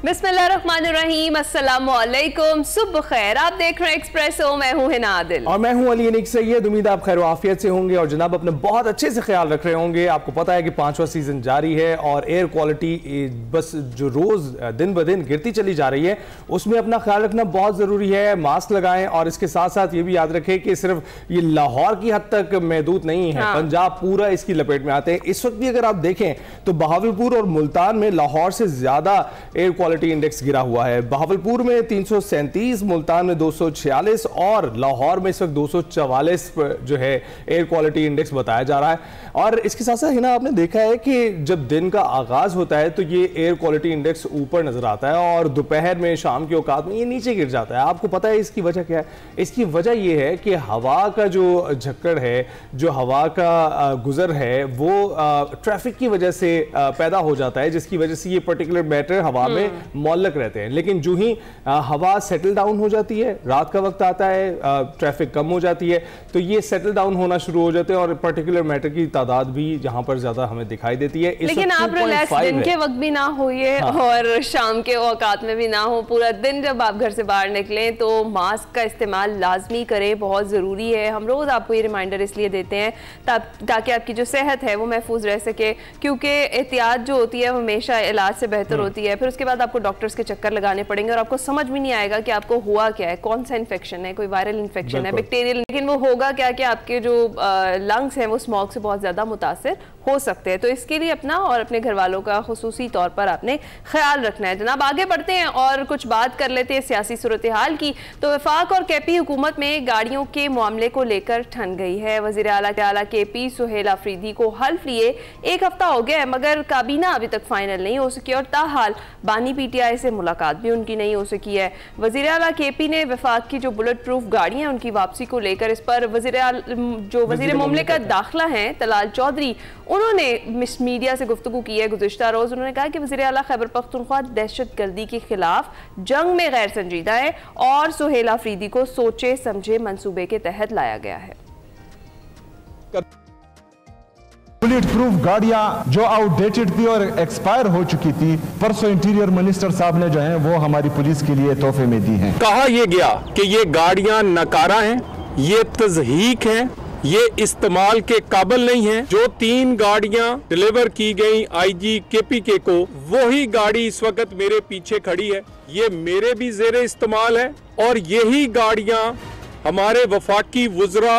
बिस्मिल्लाहिर्रहमानिर्रहीम, अस्सलामुअलैकुम, सुबह खैर। आप देख रहे हैं एक्सप्रेसो, मैं हूं हिना आदिल और मैं हूं अली अनीक सैयद। उम्मीद आप खैर आफियत से होंगे और जनाब अपने बहुत अच्छे से ख्याल रख रहे होंगे। आपको पता है कि 5वां सीजन जारी है और एयर क्वालिटी बस जो रोज दिन ब दिन गिरती चली जा रही है, उसमें अपना ख्याल रखना बहुत ज़रूरी है। मास्क लगाएं और इसके साथ साथ ये भी याद रखें कि सिर्फ ये लाहौर की हद तक महदूद नहीं है, पंजाब पूरा इसकी लपेट में आते हैं। इस वक्त भी अगर आप देखें तो बहावलपुर और मुल्तान में लाहौर से ज़्यादा एयर क्वालिटी इंडेक्स गिरा हुआ है। बहावलपुर में 337, मुल्तान में 246 और लाहौर में इस वक्त 244 जो है एयर क्वालिटी इंडेक्स बताया जा रहा है। और इसके साथ साथ हिना आपने देखा है कि जब दिन का आगाज होता है तो ये एयर क्वालिटी इंडेक्स ऊपर नजर आता है और दोपहर में, शाम के औकात में ये नीचे गिर जाता है। आपको पता है इसकी वजह क्या है? इसकी वजह ये है कि हवा का जो झक्कड़ है, जो हवा का गुजर है, वो ट्रैफिक की वजह से पैदा हो जाता है, जिसकी वजह से ये पर्टिकुलर मैटर हवा में मौलक रहते हैं। लेकिन जो ही हवा सेटल डाउन हो जाती है, रात का वक्त आता है, ट्रैफिक कम हो जाती है, तो ये सेटल डाउन होना शुरू हो जाते हैं और पर्टिकुलर मैटर की तादाद भी यहाँ पर ज्यादा हमें दिखाई देती है। लेकिन आप रिलैक्स दिन के वक्त भी ना होइए और शाम के औकात में भी ना हो। पूरा दिन जब आप घर से बाहर निकलें तो मास्क का इस्तेमाल लाजमी करें, बहुत ज़रूरी है। हम रोज़ आपको ये रिमाइंडर इसलिए देते हैं ताकि आपकी जो सेहत है वो महफूज रह सके, क्योंकि एहतियात जो होती है वो हमेशा इलाज से बेहतर होती है। फिर उसके बाद आपको डॉक्टर्स के चक्कर लगाने पड़ेंगे और आपको समझ भी नहीं आएगा कि आपको हुआ क्या है, कौन सा इन्फेक्शन है, कोई वायरल इन्फेक्शन है, बैक्टीरियल। लेकिन वो होगा क्या कि आपके जो लंग्स हैं वो स्मॉग से बहुत ज़्यादा मुतासिर हो सकते हैं। तो इसके लिए अपना और अपने घर वालों का खुसूसी तौर पर आपने ख्याल रखना है। जनाब आगे बढ़ते हैं और कुछ बात कर लेते हैं सियासी सूरत हाल की। तो वफाक और केपी हुकूमत में गाड़ियों के मामले को लेकर ठन गई है। वज़ीर आला केपी सुहेल आफरीदी को हल्फ लिए 1 हफ्ता हो गया है, मगर काबीना अभी तक फाइनल नहीं हो सकी और ताहाल बानी पीटीआई से मुलाकात भी उनकी नहीं हो सकी है। वज़ीर आला केपी ने वफाक की जो बुलेट प्रूफ गाड़ियां उनकी वापसी को लेकर, इस पर वज़ीर मुमलिकत दाखिला हैं तलाल चौधरी, उन्होंने मीडिया से गुफ्तगू की है गुज़िश्ता रोज़। उन्होंने कहा कि वज़ीर आला खैबर पख्तूनख्वा दहशत गर्दी के खिलाफ जंग में गैर संजीदा है और सुहेल आफरीदी को सोचे समझे मंसूबे के तहत लाया गया है। बुलेट प्रूफ गाड़ियां जो आउटडेटेड थी और एक्सपायर हो चुकी थी, परसों इंटीरियर मिनिस्टर साहब ने जो है वो हमारी पुलिस के लिए तोहफे में दी हैं। कहा यह गया कि ये गाड़ियां नकारा हैं, ये तज़हीक हैं, ये इस्तेमाल के काबिल नहीं है। जो 3 गाड़ियां डिलीवर की गई आईजी केपीके को, वही गाड़ी इस वक्त मेरे पीछे खड़ी है, ये मेरे भी ज़ेरे इस्तेमाल है और यही गाड़ियां हमारे वफाकी वुज़रा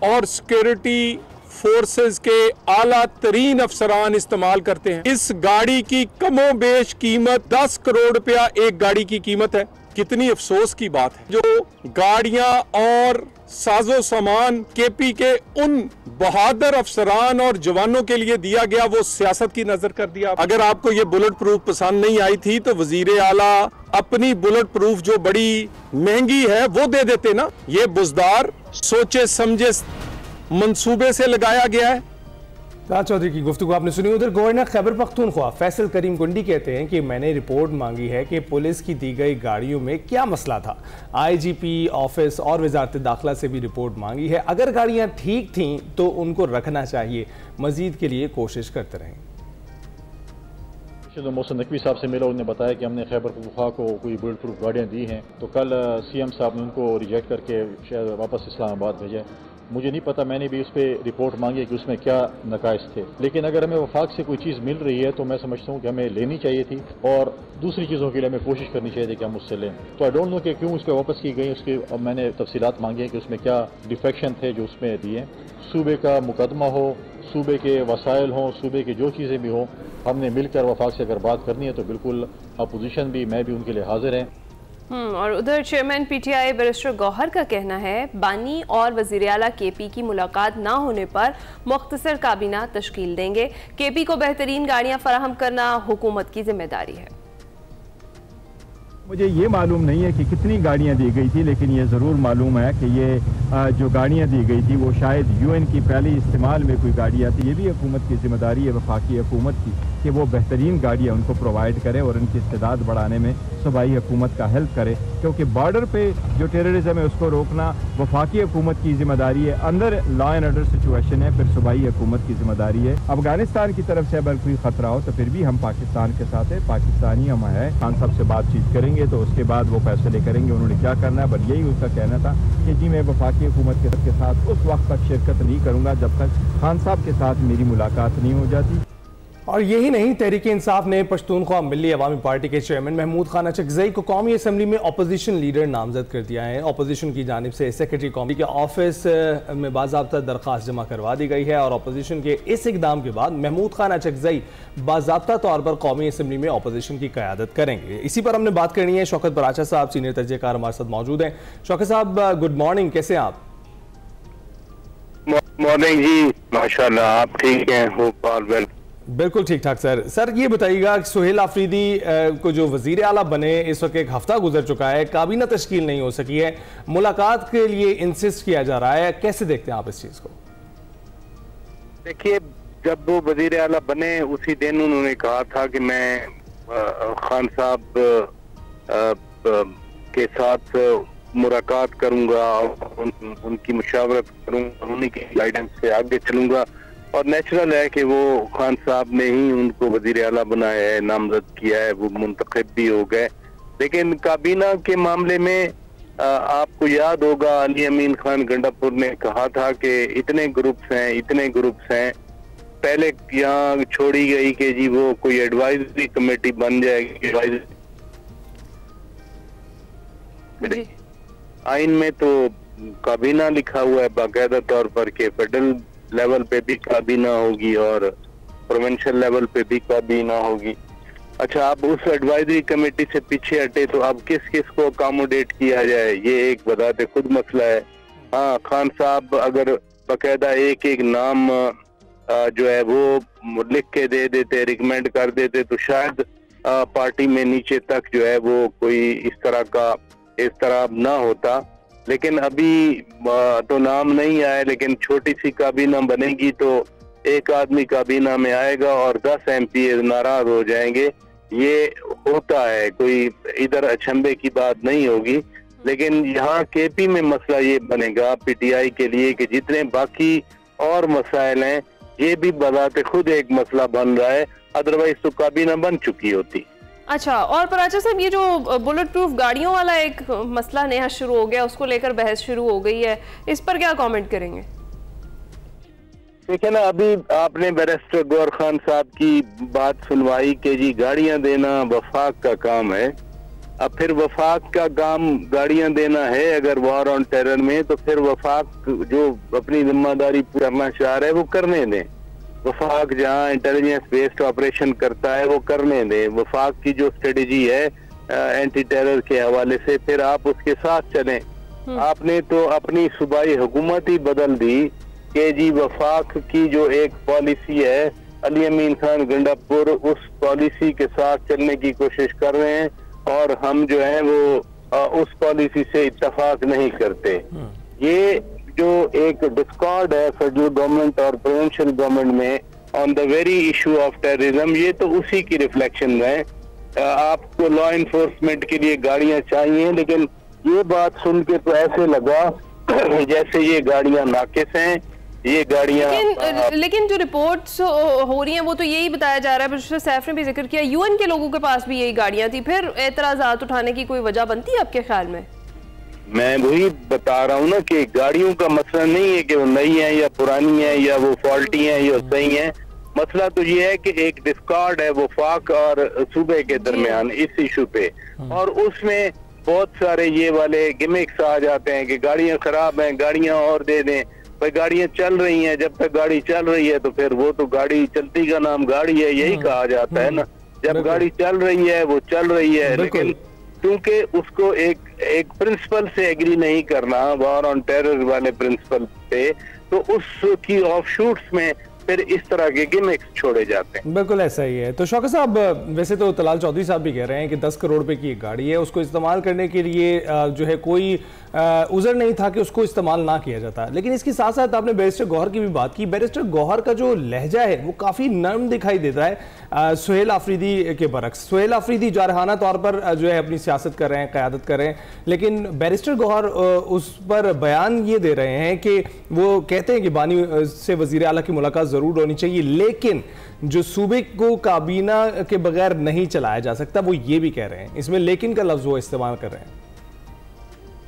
और सिक्योरिटी फोर्सेस के आला तरीन अफसरान इस्तेमाल करते हैं। इस गाड़ी की कमो बेश कीमत 10 करोड़ रुपया एक गाड़ी की कीमत है। कितनी अफसोस की बात है। जो गाड़ियां और साजो सामान केपी के उन बहादुर अफसरान और जवानों के लिए दिया गया, वो सियासत की नजर कर दिया। अगर आपको ये बुलेट प्रूफ पसंद नहीं आई थी तो वजीर आला अपनी बुलेट प्रूफ जो बड़ी महंगी है वो दे देते ना। ये बुजदार सोचे समझे मंसूबे से लगाया गया है। तलाल चौधरी की गुफ्तगू आपने सुनी। उधर गवर्नर खैबर पख्तूनख्वा फैसल करीम कुंडी कहते हैं कि मैंने रिपोर्ट मांगी है कि पुलिस की दी गई गाड़ियों में क्या मसला था। आईजीपी ऑफिस और वजारत दाखिला से भी रिपोर्ट मांगी है। अगर गाड़ियां ठीक थीं तो उनको रखना चाहिए। मजीद के लिए कोशिश करते रहें। मोहसिन नकवी साहब से मिला, उन्होंने बताया कि हमने खैबर पख्तूनख्वा को कोई बुलेट प्रूफ गाड़ियाँ दी हैं, तो कल सीएम साहब ने उनको रिजेक्ट करके शायद वापस इस्लामाबाद भेजा। मुझे नहीं पता, मैंने भी उस पर रिपोर्ट मांगी कि उसमें क्या नकाइस थे। लेकिन अगर हमें वफाक से कोई चीज़ मिल रही है तो मैं समझता हूँ कि हमें लेनी चाहिए थी और दूसरी चीज़ों के लिए हमें कोशिश करनी चाहिए थी कि हम उससे लें। तो आई डोंट नो कि क्यों उस पर वापस की गई। उसके अब मैंने तफसीलात मांगी है कि उसमें क्या डिफेक्शन थे जो उसमें दिए। सूबे का मुकदमा हो, सूबे के वसाइल हों, सूबे की जो चीज़ें भी हों, हमने मिलकर वफाक से अगर बात करनी है तो बिल्कुल अपोजिशन भी, मैं भी उनके लिए हाजिर हैं। और उधर चेयरमैन पीटीआई बैरिस्टर गौहर का कहना है बानी और वज़ीर आला केपी की मुलाकात ना होने पर मुख्तसर काबीना तश्कील देंगे। केपी को बेहतरीन गाड़ियां फराहम करना हुकूमत की जिम्मेदारी है। मुझे ये मालूम नहीं है कि कितनी गाड़ियां दी गई थी, लेकिन ये ज़रूर मालूम है कि ये जो गाड़ियां दी गई थी वो शायद यूएन की पहले इस्तेमाल में कोई गाड़ियां थी। ये भी हुकूमत की जिम्मेदारी है, वफाकी हुकूमत की, कि वो बेहतरीन गाड़ियां उनको प्रोवाइड करे और उनकी इस्तेदाद बढ़ाने में सूबाई हुकूमत का हेल्प करे, क्योंकि बॉर्डर पे जो टेररिज्म है उसको रोकना वफाकी हुकूमत की जिम्मेदारी है। अंदर लॉ एंड ऑर्डर सिचुएशन है, फिर सूबाई हुकूमत की जिम्मेदारी है। अफगानिस्तान की तरफ से अगर कोई खतरा हो तो फिर भी हम पाकिस्तान के साथ है, पाकिस्तानी हम है। खान साहब से बातचीत करेंगे तो उसके बाद वो फैसले करेंगे उन्होंने क्या करना है। बट यही उसका कहना था कि जी मैं वफाकी हुकूमत के साथ उस वक्त तक शिरकत नहीं करूंगा जब तक खान साहब के साथ मेरी मुलाकात नहीं हो जाती। और यही नहीं, तहरीक इंसाफ ने पश्तूनख्वा मिली अवामी पार्टी के चेयरमैन महमूद खान अचकज़ई को कौमी असम्बली में अपोजिशन लीडर नामजद कर दिया है। अपोजिशन की जानिब से सेक्रेटरी कौमी के ऑफिस में बाज़ाब्ता दरख्वास्त जमा करवा दी गई है और अपोजिशन के इस इकदाम के बाद महमूद खान अचकज़ई बाज़ाब्ता तौर पर कौमी असम्बली में अपोजिशन की क़यादत करेंगे। इसी पर हमने बात करनी है। शौकत बराचा साहब सीनियर तर्जकार हमारे साथ मौजूद हैं। शौकत साहब गुड मॉर्निंग, कैसे हैं आप? मॉर्निंग जी, माशाल्लाह आप ठीक हैं? Hope all well. बिल्कुल ठीक ठाक सर। सर ये बताइएगा कि सुहेल आफरीदी को जो वजीर आला बने इस वक्त एक हफ्ता गुजर चुका है, काबीना तश्कील नहीं हो सकी है, मुलाकात के लिए इंसिस्ट किया जा रहा है, कैसे देखते हैं आप इस चीज को? देखिए, जब वो वजीर आला बने उसी दिन उन्होंने कहा था कि मैं खान साहब के साथ मुलाकात करूंगा और उनकी मुशावरत करूंगा, उन्हीं की गाइडेंस से आगे चलूंगा। और नेचुरल है कि वो खान साहब ने ही उनको वजीर आला बनाया है, नामजद किया है, वो मुंतखब भी हो गए। लेकिन काबीना के मामले में आपको याद होगा अली अमीन खान गंडापुर ने कहा था कि इतने ग्रुप्स हैं। पहले यहाँ छोड़ी गई कि जी वो कोई एडवाइजरी कमेटी बन जाएगी। आइन में तो काबीना लिखा हुआ है बाकायदा तौर पर कि फेडरल लेवल पे भी काबीना होगी और प्रोविंशियल लेवल पे भी काबीना होगी। अच्छा, अब उस एडवाइजरी कमेटी से पीछे हटे तो अब किस किस को अकोमोडेट किया जाए, ये एक बताते खुद मसला है। हाँ, खान साहब अगर बाकायदा एक एक नाम जो है वो लिख के दे देते, रिकमेंड कर देते, तो शायद पार्टी में नीचे तक जो है वो कोई इस तरह ना होता। लेकिन अभी तो नाम नहीं आया, लेकिन छोटी सी काबीना बनेगी तो एक आदमी काबीना में आएगा और 10 MP नाराज हो जाएंगे। ये होता है, कोई इधर अचंभे की बात नहीं होगी। लेकिन यहाँ KP में मसला ये बनेगा PTI के लिए कि जितने बाकी और मसाइल हैं ये भी बजाते खुद एक मसला बन रहा है, अदरवाइज तो काबीना बन चुकी होती। अच्छा, और पराचा साहब ये जो बुलेट प्रूफ गाड़ियों वाला एक मसला नया शुरू हो गया, उसको लेकर बहस शुरू हो गई है, इस पर क्या कमेंट करेंगे? देखिए ना, अभी आपने बैरिस्टर गौर खान साहब की बात सुनवाई कि जी गाड़ियां देना वफाक का काम है। अब फिर वफाक का काम गाड़ियां देना है अगर वॉर ऑन टेरर में, तो फिर वफाक जो अपनी जिम्मेदारी करना चाह रहे हैं वो करने दें। वफाक जहां इंटेलिजेंस बेस्ड ऑपरेशन करता है वो करने दें। वफाक की जो स्ट्रेटेजी है एंटी टेरर के हवाले से, फिर आप उसके साथ चलें। आपने तो अपनी सूबाई हुकूमत ही बदल दी कि जी वफाक की जो एक पॉलिसी है, अली अमीन खान गंडापुर उस पॉलिसी के साथ चलने की कोशिश कर रहे हैं और हम जो है वो उस पॉलिसी से इत्तफाक नहीं करते। ये जो एक डिस्कॉर्ड है फेडरल गवर्नमेंट और प्रोविंशियल गवर्नमेंट में on the very issue of terrorism, ये तो उसी की रिफ्लेक्शन है। आपको लॉ इन्फोर्समेंट के लिए गाड़ियां चाहिए, लेकिन ये बात सुन के तो ऐसे लगा जैसे ये गाड़ियां नाकिस हैं, ये गाड़ियां। लेकिन जो रिपोर्ट्स हो रही हैं वो तो यही बताया जा रहा है, प्रोफेसर सैफ ने भी जिक्र किया, यूएन के लोगों के पास भी यही गाड़ियां थी। फिर एतराजात उठाने की कोई वजह बनती है आपके ख्याल में? मैं वही बता रहा हूँ ना कि गाड़ियों का मसला नहीं है कि वो नई है या पुरानी है या वो फॉल्टी है या सही है। मसला तो ये है कि एक डिस्कॉर्ड है वफाक और सूबे के दरमियान इस इशू पे, और उसमें बहुत सारे ये वाले गिमिक्स आ जाते हैं कि गाड़ियां खराब हैं, गाड़ियां और दे दें। भाई गाड़ियां चल रही हैं, जब तक गाड़ी चल रही है तो फिर वो तो गाड़ी चलती का नाम गाड़ी है, यही कहा जाता है ना। जब गाड़ी चल रही है वो चल रही है, लेकिन क्योंकि उसको एक प्रिंसिपल से एग्री नहीं करना, वॉर ऑन टेरर वाले प्रिंसिपल पे, तो उसकी ऑफशूट्स में फिर इस तरह के गिमिक्स छोड़े जाते हैं। बिल्कुल ऐसा ही है। तो शौकत साहब, वैसे तो तलाल चौधरी साहब भी कह रहे हैं कि 10 करोड़ रुपए की एक गाड़ी है, उसको इस्तेमाल करने के लिए जो है कोई उज़र नहीं था कि उसको इस्तेमाल ना किया जाता। लेकिन इसके साथ साथ आपने बैरिस्टर गौहर की भी बात की। बैरिस्टर गौहर का जो लहजा है वो काफ़ी नर्म दिखाई देता है सुहेल आफरीदी के बरक्स। सुहेल आफरीदी जारहाना तौर पर जो है अपनी सियासत कर रहे हैं, क़यादत कर रहे हैं, लेकिन बैरिस्टर गौहर उस पर बयान ये दे रहे हैं कि वो कहते हैं कि बानी से वज़ीर आला की मुलाकात ज़रूर होनी चाहिए, लेकिन जो सूबे को काबीना के बगैर नहीं चलाया जा सकता, वो ये भी कह रहे हैं। इसमें लेकिन का लफ्ज़ वो इस्तेमाल कर रहे हैं।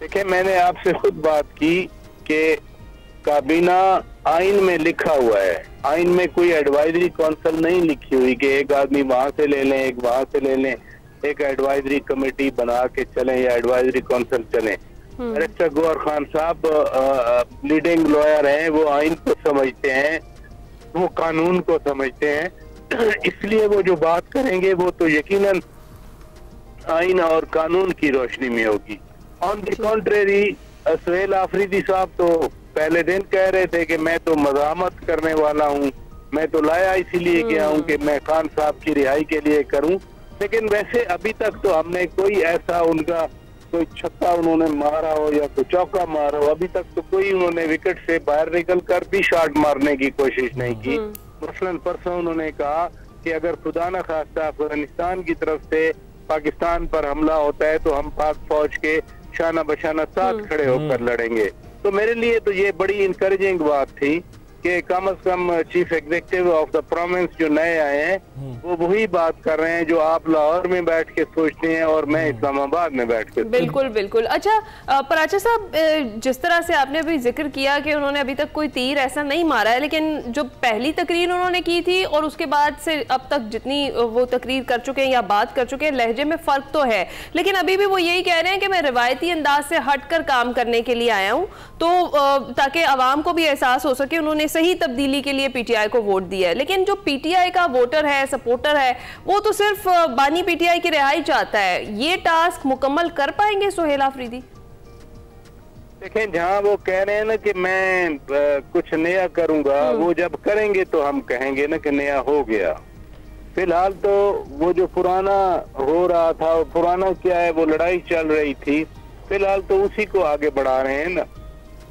देखिए, मैंने आपसे खुद बात की कि काबीना आइन में लिखा हुआ है, आइन में कोई एडवाइजरी काउंसिल नहीं लिखी हुई कि एक आदमी वहां से ले लें, एक वहां से ले लें, एक एडवाइजरी कमेटी बना के चलें या एडवाइजरी काउंसिल चलें। बैरिस्टर गौहर खान साहब लीडिंग लॉयर हैं, वो आइन को समझते हैं, वो कानून को समझते हैं, इसलिए वो जो बात करेंगे वो तो यकीनन आइन और कानून की रोशनी में होगी। On the contrary, Suhail Afridi sahab तो पहले दिन कह रहे थे कि मैं तो मज़ामत करने वाला हूँ, मैं तो लाया इसीलिए गया हूँ कि मैं खान साहब की रिहाई के लिए करूँ। लेकिन वैसे अभी तक तो हमने कोई ऐसा उनका कोई छक्का उन्होंने मारा हो या कोई चौका मारा हो, अभी तक तो कोई उन्होंने विकेट से बाहर निकल कर भी शॉट मारने की कोशिश नहीं की। मसलन परसों उन्होंने कहा कि अगर खुदा न खास्ता अफगानिस्तान की तरफ से पाकिस्तान पर हमला होता है तो हम पाक फौज के शाना बशाना साथ खड़े होकर लड़ेंगे। तो मेरे लिए तो ये बड़ी इंकरेजिंग बात थी कि कम से कम chief executive of the province जो नए आए हैं वो वही बात कर रहे हैं जो आप लाहौर में बैठ के सोचते हैं और मैं इस्लामाबाद में बैठ के। बिल्कुल बिल्कुल। अच्छा पराचा साहब, जिस तरह से आपने अभी जिक्र किया कि उन्होंने अभी तक कोई तीर ऐसा नहीं मारा है, लेकिन जो पहली तकरीर उन्होंने की थी और उसके बाद से अब तक जितनी वो तकरीर कर चुके हैं या बात कर चुके हैं, लहजे में फ़र्क तो है, लेकिन अभी भी वो यही कह रहे हैं कि मैं रिवायती अंदाज से हट कर काम करने के लिए आया हूँ, तो ताकि आवाम को भी एहसास हो सके उन्होंने सही तब्दीली के लिए पीटीआई को वोट दिया है। लेकिन जो पीटीआई का वोटर है, सपोर्टर है, वो तो सिर्फ बानी पीटीआई की रिहाई चाहता है। ये टास्क मुकम्मल कर पाएंगे सुहेल आफरीदी? देखें, जहाँ वो कह रहे हैं ना कि मैं कुछ नया करूंगा, वो जब करेंगे तो हम कहेंगे ना कि नया हो गया। फिलहाल तो वो जो पुराना हो रहा था, पुराना क्या है, वो लड़ाई चल रही थी, फिलहाल तो उसी को आगे बढ़ा रहे हैं ना।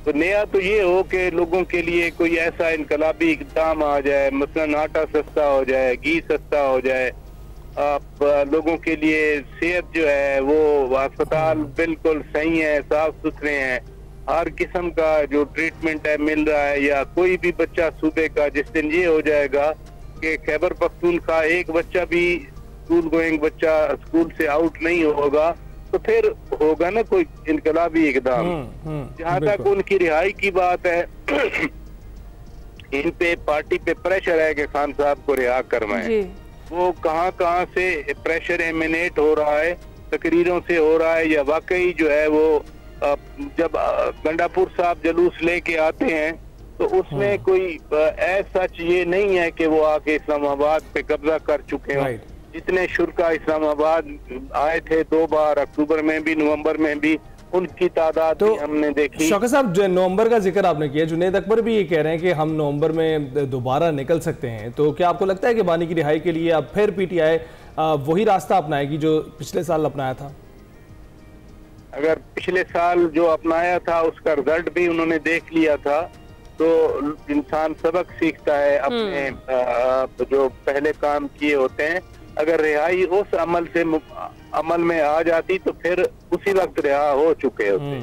तो नया तो ये हो कि लोगों के लिए कोई ऐसा इनकलाबी इक़दाम आ जाए, मसलन आटा सस्ता हो जाए, घी सस्ता हो जाए, आप लोगों के लिए सेहत जो है वो अस्पताल बिल्कुल सही है, साफ सुथरे हैं, हर किस्म का जो ट्रीटमेंट है मिल रहा है, या कोई भी बच्चा सूबे का जिस दिन ये हो जाएगा कि खैबर पख्तूनख्वा एक बच्चा भी स्कूल गोइंग बच्चा स्कूल से आउट नहीं होगा, तो फिर होगा ना कोई इनकलाबी इकदाम। जहाँ तक उनकी रिहाई की बात है, इन पे पार्टी पे प्रेशर है कि खान साहब को रिहा करवाएं। वो कहाँ कहाँ से प्रेशर एमिनेट हो रहा है, तकरीरों से हो रहा है या वाकई जो है वो जब गंडापुर साहब जलूस लेके आते हैं तो उसमें कोई ऐसा ये नहीं है कि वो आके इस्लामाबाद पे कब्जा कर चुके हैं। जितने शुरका इस्लामाबाद आए थे 2 बार, अक्टूबर में भी नवंबर में भी, उनकी तादाद तो हमने देखी। शौकत साहब, जो नवंबर का जिक्र आपने किया, जुनैद अकबर भी ये कह रहे हैं कि हम नवंबर में दोबारा निकल सकते हैं, तो क्या आपको लगता है कि बानी की रिहाई के लिए अब फिर पीटीआई वही रास्ता अपनाएगी जो पिछले साल अपनाया था? अगर पिछले साल जो अपनाया था उसका रिजल्ट भी उन्होंने देख लिया था, तो इंसान सबक सीखता है अपने जो पहले काम किए होते हैं। अगर रिहाई उस अमल में आ जाती तो फिर उसी वक्त रिहा हो चुके होते।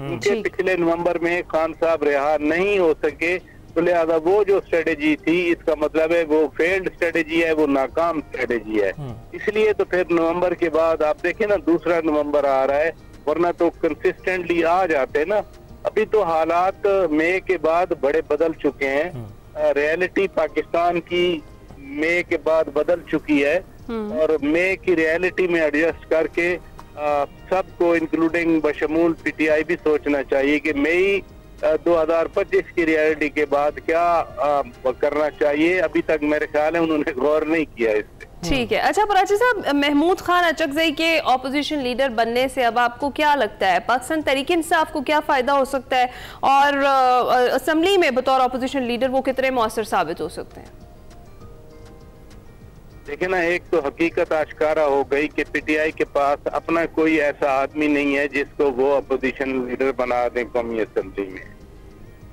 उनके पिछले नवंबर में खान साहब रिहा नहीं हो सके, तो लिहाजा वो जो स्ट्रेटेजी थी, इसका मतलब है वो फेल्ड स्ट्रेटेजी है, वो नाकाम स्ट्रेटेजी है। इसलिए तो फिर नवंबर के बाद आप देखें ना, दूसरा नवंबर आ रहा है, वरना तो कंसिस्टेंटली आ जाते ना। अभी तो हालात मई के बाद बड़े बदल चुके हैं। रियलिटी पाकिस्तान की मई के बाद बदल चुकी है और मई की रियलिटी में एडजस्ट करके सबको इंक्लूडिंग बशमूल पीटीआई भी सोचना चाहिए कि मई 2025 की रियलिटी के बाद क्या करना चाहिए। अभी तक मेरे ख्याल है उन्होंने गौर नहीं किया इस पे। ठीक है। अच्छा पराची साहब, महमूद खान अचकजई के ऑपोजिशन लीडर बनने से अब आपको क्या लगता है, पाकिस्तान तहरीक इंसाफ को क्या फायदा हो सकता है, और असेंबली में बतौर ऑपोजिशन लीडर वो कितने मौसर साबित हो सकते हैं? देखिए ना, एक तो हकीकत आश्कारा हो गई कि पीटीआई के पास अपना कोई ऐसा आदमी नहीं है जिसको वो अपोजिशन लीडर बना दें कौमी असेंबली में।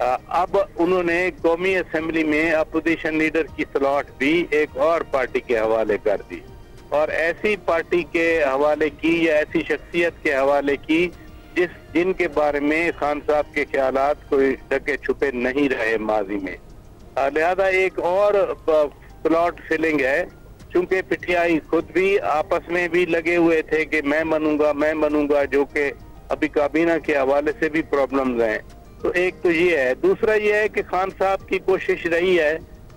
अब उन्होंने कौमी असेंबली में अपोजिशन लीडर की स्लॉट भी एक और पार्टी के हवाले कर दी, और ऐसी पार्टी के हवाले की या ऐसी शख्सियत के हवाले की जिनके बारे में खान साहब के ख्यालात कोई ढके छुपे नहीं रहे माजी में। लिहाजा एक और स्लॉट फिलिंग है, चूंकि पीटीआई खुद भी आपस में भी लगे हुए थे कि मैं बनूंगा, जो कि अभी काबीना के हवाले से भी प्रॉब्लम्स हैं। तो एक तो ये है, दूसरा ये है कि खान साहब की कोशिश रही है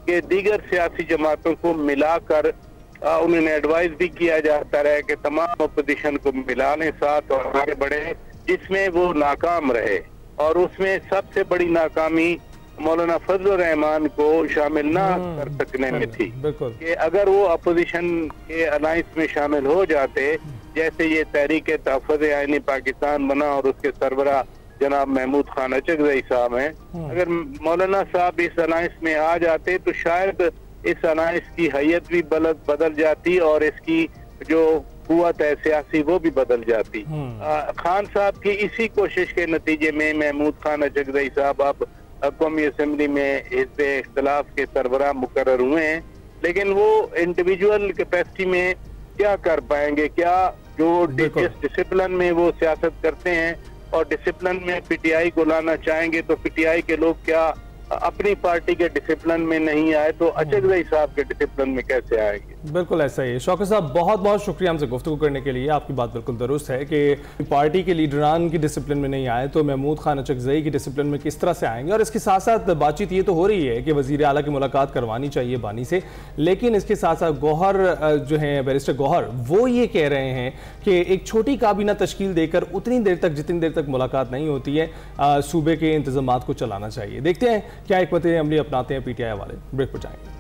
कि दीगर सियासी जमातों को मिलाकर उन्होंने एडवाइस भी किया जाता रहे कि तमाम अपोजिशन को मिला लें साथ और आगे बढ़े, जिसमें वो नाकाम रहे, और उसमें सबसे बड़ी नाकामी मौलाना फजल रहमान को शामिल ना कर सकने में थी कि अगर वो अपोजिशन के अलायंस में शामिल हो जाते, जैसे ये तहरीक तहफ़्फ़ुज़ आईनी पाकिस्तान बना और उसके सरबराह जनाब महमूद खान अचकजई साहब हैं, अगर मौलाना साहब इस अलायंस में आ जाते तो शायद इस अलायंस की हैयत भी बदल जाती और इसकी जो कुव्वत है सियासी वो भी बदल जाती। खान साहब की इसी कोशिश के नतीजे में महमूद खान अचकजई साहब अब कौमी असेंबली में हिज़्ब इख्तिलाफ के सरबराह मुकर्रर हुए हैं, लेकिन वो इंडिविजुअल कैपेसिटी में क्या कर पाएंगे, क्या जो डिसिप्लिन में वो सियासत करते हैं और डिसिप्लिन में पीटीआई को लाना चाहेंगे, तो पीटीआई के लोग क्या अपनी पार्टी के डिसिप्लिन में नहीं आए तो अचकजई साहब के डिसिप्लिन में कैसे आएंगे? बिल्कुल ऐसा ही है। शौकत साहब, बहुत बहुत शुक्रिया हमसे गुफ्तगू करने के लिए। आपकी बात बिल्कुल दुरुस्त है कि पार्टी के लीडरान की डिसिप्लिन में नहीं आए तो महमूद खान अचकजई की डिसिप्लिन में किस तरह से आएंगे। और इसके साथ साथ बातचीत ये तो हो रही है कि वज़ीर आला की मुलाकात करवानी चाहिए बानी से, लेकिन इसके साथ साथ गौहर जो है बैरिस्टर गौहर, वो ये कह रहे हैं कि एक छोटी काबीना तश्कील देकर उतनी देर तक जितनी देर तक मुलाकात नहीं होती है सूबे के इंतजामात को चलाना चाहिए। देखते हैं क्या हिकमत अमली अपनाते हैं पीटीआई वाले। ब्रेक पर जाएंगे।